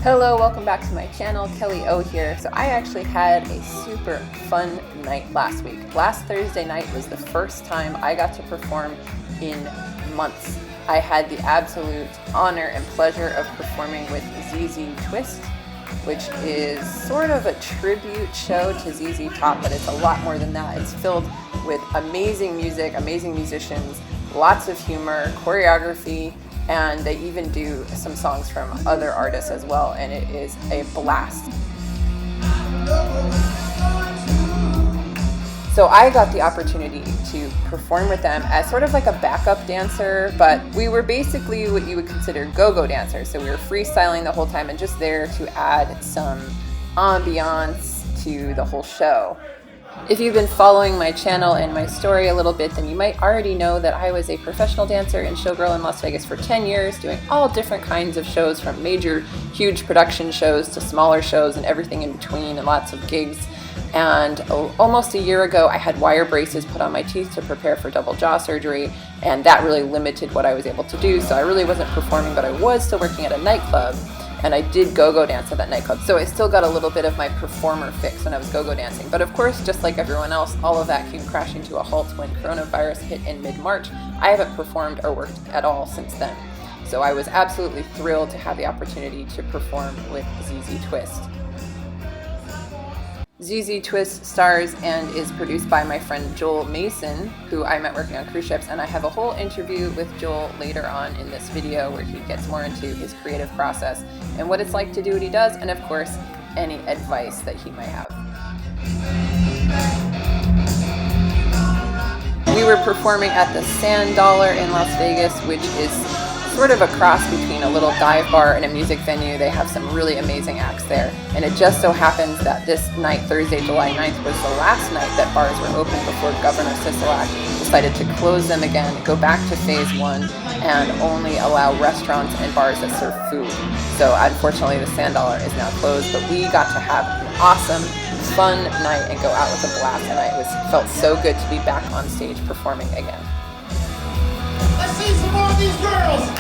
Hello, welcome back to my channel. Kelly O here. So I actually had a super fun night last week. Last Thursday night was the first time I got to perform in months. I had the absolute honor and pleasure of performing with ZZ Twist, which is sort of a tribute show to ZZ Top, but it's a lot more than that. It's filled with amazing music, amazing musicians, lots of humor, choreography, and they even do some songs from other artists as well, and it is a blast. So I got the opportunity to perform with them as sort of like a backup dancer, but we were basically what you would consider go-go dancers. So we were freestyling the whole time and just there to add some ambiance to the whole show. If you've been following my channel and my story a little bit, then you might already know that I was a professional dancer and showgirl in Las Vegas for 10 years, doing all different kinds of shows, from major, huge production shows to smaller shows and everything in between, and lots of gigs. And almost a year ago, I had wire braces put on my teeth to prepare for double jaw surgery, and that really limited what I was able to do. So I really wasn't performing, but I was still working at a nightclub. And I did go-go dance at that nightclub. So I still got a little bit of my performer fix when I was go-go dancing. But of course, just like everyone else, all of that came crashing to a halt when coronavirus hit in mid-March. I haven't performed or worked at all since then. So I was absolutely thrilled to have the opportunity to perform with ZZ Twist. ZZ Twist stars and is produced by my friend Joel Mason, who I met working on cruise ships, and I have a whole interview with Joel later on in this video where he gets more into his creative process and what it's like to do what he does, and of course, any advice that he might have. We were performing at the Sand Dollar in Las Vegas, which is sort of a cross between a little dive bar and a music venue. They have some really amazing acts there. And it just so happens that this night, Thursday, July 9th, was the last night that bars were open before Governor Sisolak decided to close them again, go back to phase one, and only allow restaurants and bars that serve food. So unfortunately, the Sand Dollar is now closed, but we got to have an awesome, fun night and go out with a blast, and it felt so good to be back on stage performing again. Let's see some more of these girls!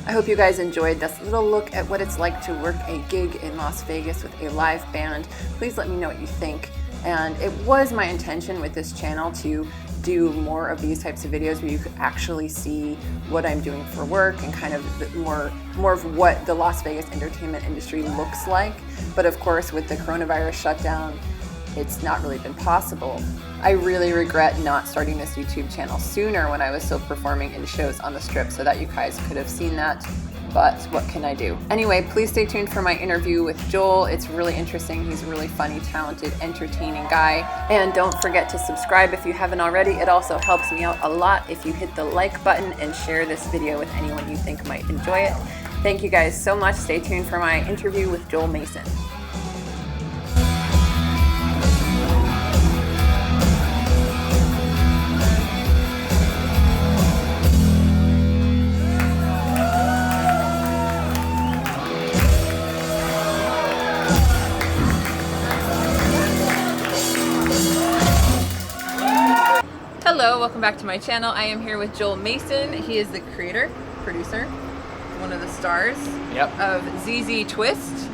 I hope you guys enjoyed this little look at what it's like to work a gig in Las Vegas with a live band. Please let me know what you think. And it was my intention with this channel to do more of these types of videos where you could actually see what I'm doing for work and kind of more of what the Las Vegas entertainment industry looks like. But of course, with the coronavirus shutdown, it's not really been possible. I really regret not starting this YouTube channel sooner when I was still performing in shows on the Strip so that you guys could have seen that. But what can I do? Anyway, please stay tuned for my interview with Joel. It's really interesting. He's a really funny, talented, entertaining guy. And don't forget to subscribe if you haven't already. It also helps me out a lot if you hit the like button and share this video with anyone you think might enjoy it. Thank you guys so much. Stay tuned for my interview with Joel Mason. Hello, welcome back to my channel. I am here with Joel Mason. He is the creator, producer, one of the stars of ZZ Twist,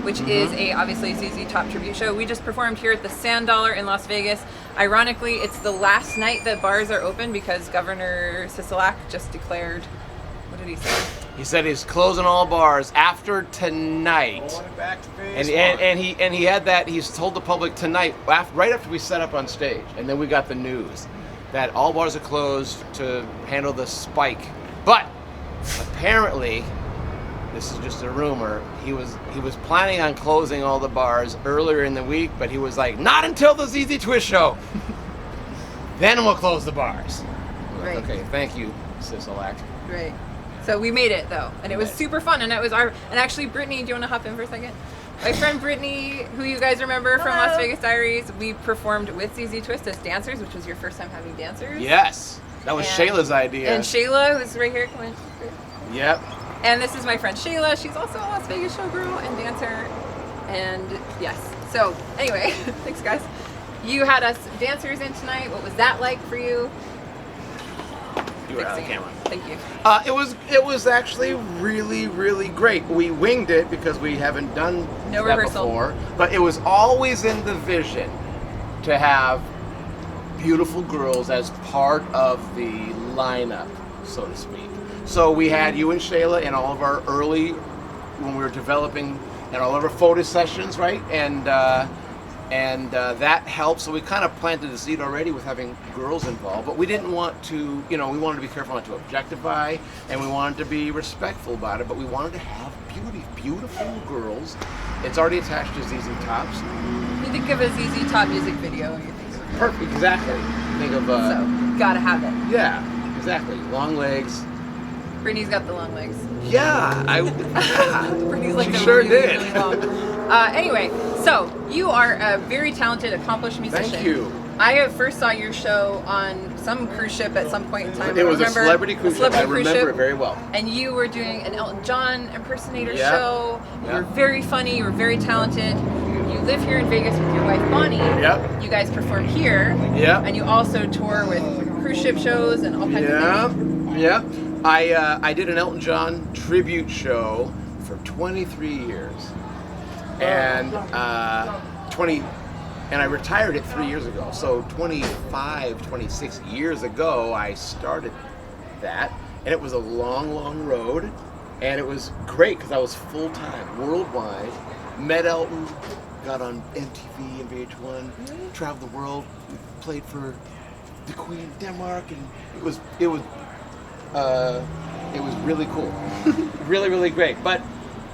which is obviously ZZ Top tribute show. We just performed here at the Sand Dollar in Las Vegas. Ironically, it's the last night that bars are open because Governor Sisolak just declared, what did he say? He said he's closing all bars after tonight, and he had that. He's told the public tonight, right after we set up on stage, and then we got the news that all bars are closed to handle the spike. But apparently, this is just a rumor. He was planning on closing all the bars earlier in the week, but he was like, not until the ZZ Twist show. Then we'll close the bars. Right. Okay, thank you, Sisolak. Right. So we made it though, and it was super fun, and it was and actually, Brittany, do you want to hop in for a second? My friend Brittany, who you guys remember from Las Vegas Diaries, we performed with ZZ Twist as dancers, which was your first time having dancers. Yes, that was Shayla's idea. And Shayla, who's right here, come on. Yep. And this is my friend Shayla. She's also a Las Vegas showgirl and dancer. And yes. So anyway, thanks guys. You had us dancers in tonight. What was that like for you? You were out of the camera. Thank you. It was actually really, really great. We winged it because we haven't done No that rehearsal before, but it was always in the vision to have beautiful girls as part of the lineup, so to speak. So we had you and Shayla in all of our early, when we were developing, and all of our photo sessions, right? And that helped. So we kind of planted the seed already with having girls involved, but we didn't want to, we wanted to be careful not to objectify, and we wanted to be respectful about it, but we wanted to have beautiful girls. It's already attached to ZZ Top's. You think of a ZZ Top music video, and you think of Perfect, exactly. Think of so gotta have it. Yeah, exactly. Long legs. Brittany's got the long legs. Yeah, Brittany's like she the sure really, did. really long. Anyway, so you are a very talented, accomplished musician. Thank you. I first saw your show on some cruise ship at some point in time. It was a celebrity cruise ship. I remember it very well. And you were doing an Elton John impersonator Yeah. show. You Yeah. were very funny. You were very talented. You live here in Vegas with your wife Bonnie. Yep. You guys perform here. Yep. And you also tour with cruise ship shows and all kinds of things. Yeah. I did an Elton John tribute show for 23 years, and and I retired it 3 years ago. So 26 years ago, I started that, and it was a long road, and it was great because I was full time, worldwide. Met Elton, got on MTV and VH1, traveled the world, played for the Queen of Denmark, and it was really cool, really great. But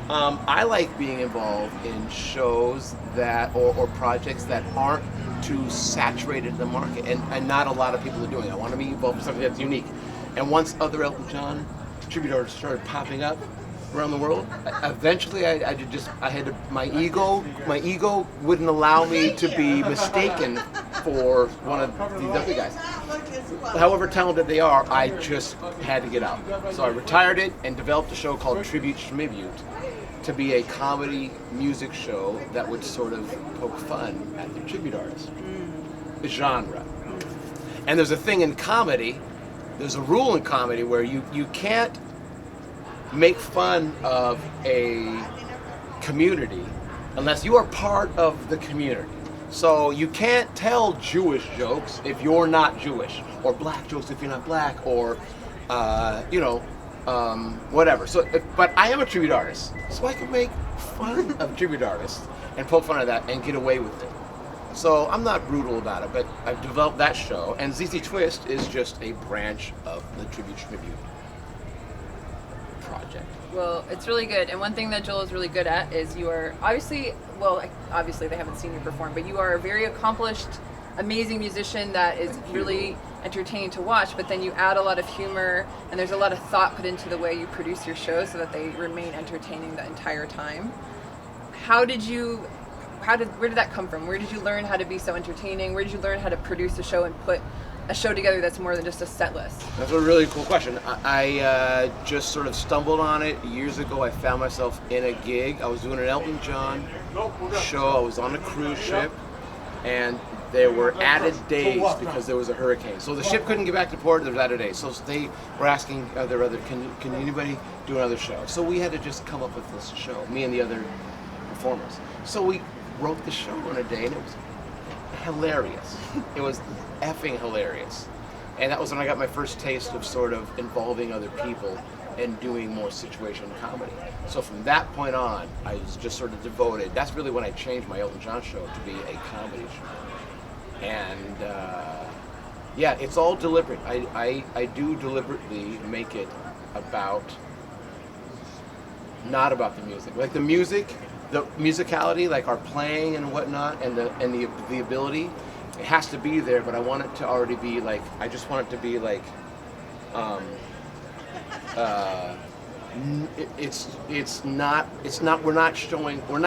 I like being involved in shows that or projects that aren't too saturated in the market, and not a lot of people are doing. I want to be involved in something that's unique. And once other Elton John tribute artists started popping up around the world, eventually my ego wouldn't allow me to be mistaken for one of these other guys. However talented they are, I just had to get out. So I retired it and developed a show called Schmibute to be a comedy music show that would sort of poke fun at the tribute artists. The genre. And there's a thing in comedy, there's a rule in comedy where you can't make fun of a community unless you are part of the community. So you can't tell Jewish jokes if you're not Jewish, or black jokes if you're not black, or whatever. So, but I am a tribute artist, so I can make fun of tribute artists and poke fun of that and get away with it. So I'm not brutal about it, but I've developed that show, and ZZ Twist is just a branch of the Tribute Schmibute project. Well, it's really good. And one thing that Joel is really good at is you are obviously they haven't seen you perform, but you are a very accomplished, amazing musician that is really entertaining to watch, but then you add a lot of humor, and there's a lot of thought put into the way you produce your shows so that they remain entertaining the entire time. Where did that come from? Where did you learn how to be so entertaining? Where did you learn how to produce a show and put a show together that's more than just a set list? That's a really cool question. I just sort of stumbled on it years ago. I found myself in a gig. I was doing an Elton John show. I was on a cruise ship, and there were added days because there was a hurricane. So the ship couldn't get back to port. There was added days. So they were asking, can anybody do another show? So we had to just come up with this show, me and the other performers. So we wrote the show on a day, and it was hilarious. It was effing hilarious. And that was when I got my first taste of sort of involving other people and doing more situation comedy. So from that point on, I was just sort of devoted. That's really when I changed my Elton John show to be a comedy show. And yeah, it's all deliberate. I do deliberately make it not about the music. Like the music, the musicality, like our playing and whatnot, and the ability, it has to be there, but I want it to already be like, I just want it to be like,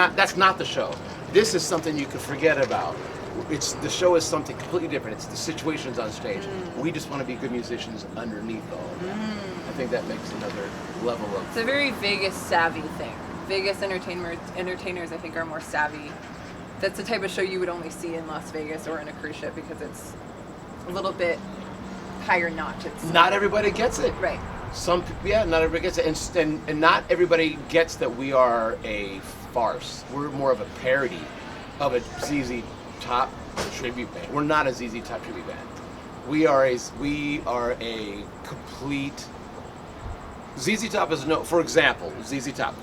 that's not the show. This is something you can forget about. The show is something completely different. It's the situations on stage. We just want to be good musicians underneath all of that. I think that makes another level of... It's a very Vegas savvy thing. Vegas entertainers, I think, are more savvy That's the type of show you would only see in Las Vegas or in a cruise ship because it's a little bit higher notch. It's Not everybody gets it. right. Not everybody gets it, and not everybody gets that we are a farce. We're more of a parody of a ZZ Top tribute band. We're not a ZZ Top tribute band. We are a complete. ZZ Top is no. For example, ZZ Top.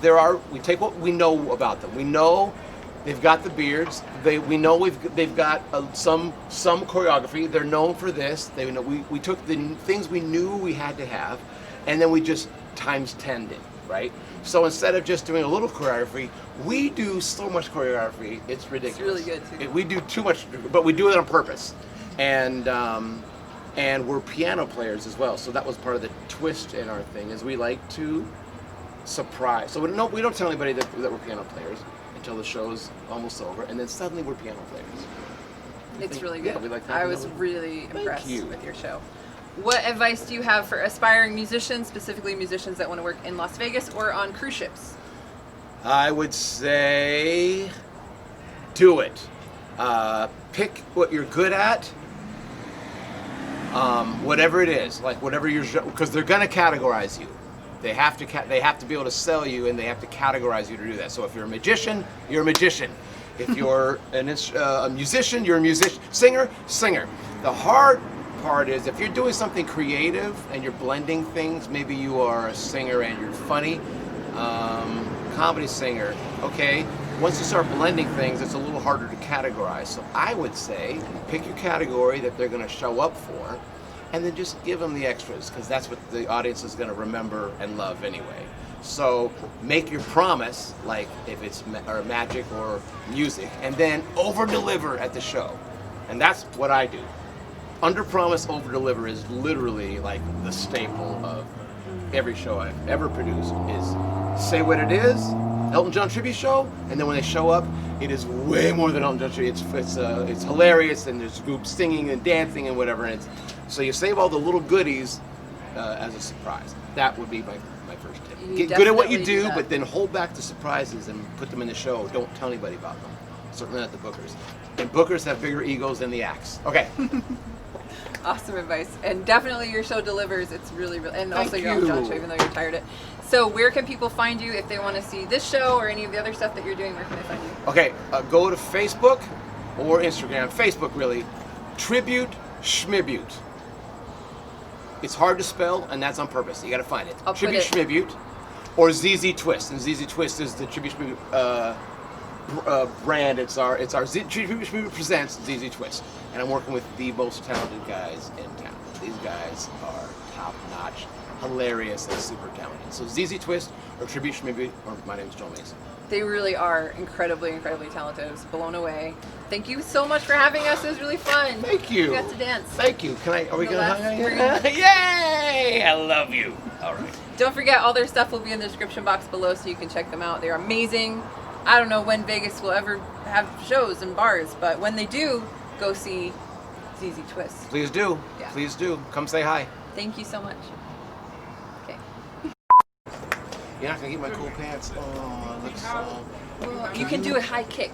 We take what we know about them. We know they've got the beards. We know they've got some choreography. They're known for this. We took the things we knew we had to have, and then we just times 10'd it, right? So instead of just doing a little choreography, we do so much choreography. It's ridiculous. It's really good too. We do too much, but we do it on purpose, and we're piano players as well. So that was part of the twist in our thing, is we like to surprise. So we don't tell anybody that we're piano players until the show's almost over, and then suddenly we're piano players. It's really good. Yeah, we like I was really impressed with your show. What advice do you have for aspiring musicians, specifically musicians that want to work in Las Vegas or on cruise ships? I would say do it. Pick what you're good at, whatever it is, like whatever because they're gonna categorize you. They have to be able to sell you, and they have to categorize you to do that. So if you're a magician, you're a magician. If you're a musician, you're a musician. Singer. The hard part is if you're doing something creative and you're blending things, maybe you are a singer and you're funny, comedy singer, okay? Once you start blending things, it's a little harder to categorize. So I would say pick your category that they're gonna show up for, and then just give them the extras, because that's what the audience is gonna remember and love anyway. So make your promise, like if it's magic or music, and then over-deliver at the show. And that's what I do. Under promise, over deliver is literally like the staple of every show I've ever produced. Is say what it is, Elton John tribute show, and then when they show up, it is way more than Elton John tribute. It's hilarious, and there's groups singing and dancing and whatever. And so you save all the little goodies as a surprise. That would be my first tip. You Get good at what you definitely do, but then hold back the surprises and put them in the show. Don't tell anybody about them. Certainly not the bookers. And bookers have bigger egos than the acts. Okay. Awesome advice, and definitely your show delivers. It's really, and also Thank your own John you. show, even though you're tired of it. So where can people find you if they want to see this show or any of the other stuff that you're doing? Where can they find you? Okay, go to Facebook or Instagram. Facebook, really. Tribute Schmibute. It's hard to spell, and that's on purpose. You got to find it. I'll put Tribute it. Schmibute, or ZZ Twist, and ZZ Twist is the Tribute Schmibute brand. It's our Tribute Schmibute presents ZZ Twist, and I'm working with the most talented guys in town. These guys are top notch, hilarious, and super talented. So ZZ Twist or Tribute Schmibute, or my name is Joel Mason. They really are incredibly, incredibly talented. I was blown away. Thank you so much for having us. It was really fun. Thank you. We got to dance. Thank you. Are we The gonna last hang three. out? Yay! I love you. All right. Don't forget, all their stuff will be in the description box below, so you can check them out. They're amazing. I don't know when Vegas will ever have shows and bars, but when they do, go see ZZ Twist. Please do. Yeah. Please do. Come say hi. Thank you so much. Okay. You're not gonna get my cool pants. Oh, it looks so. Well, you can do a high kick.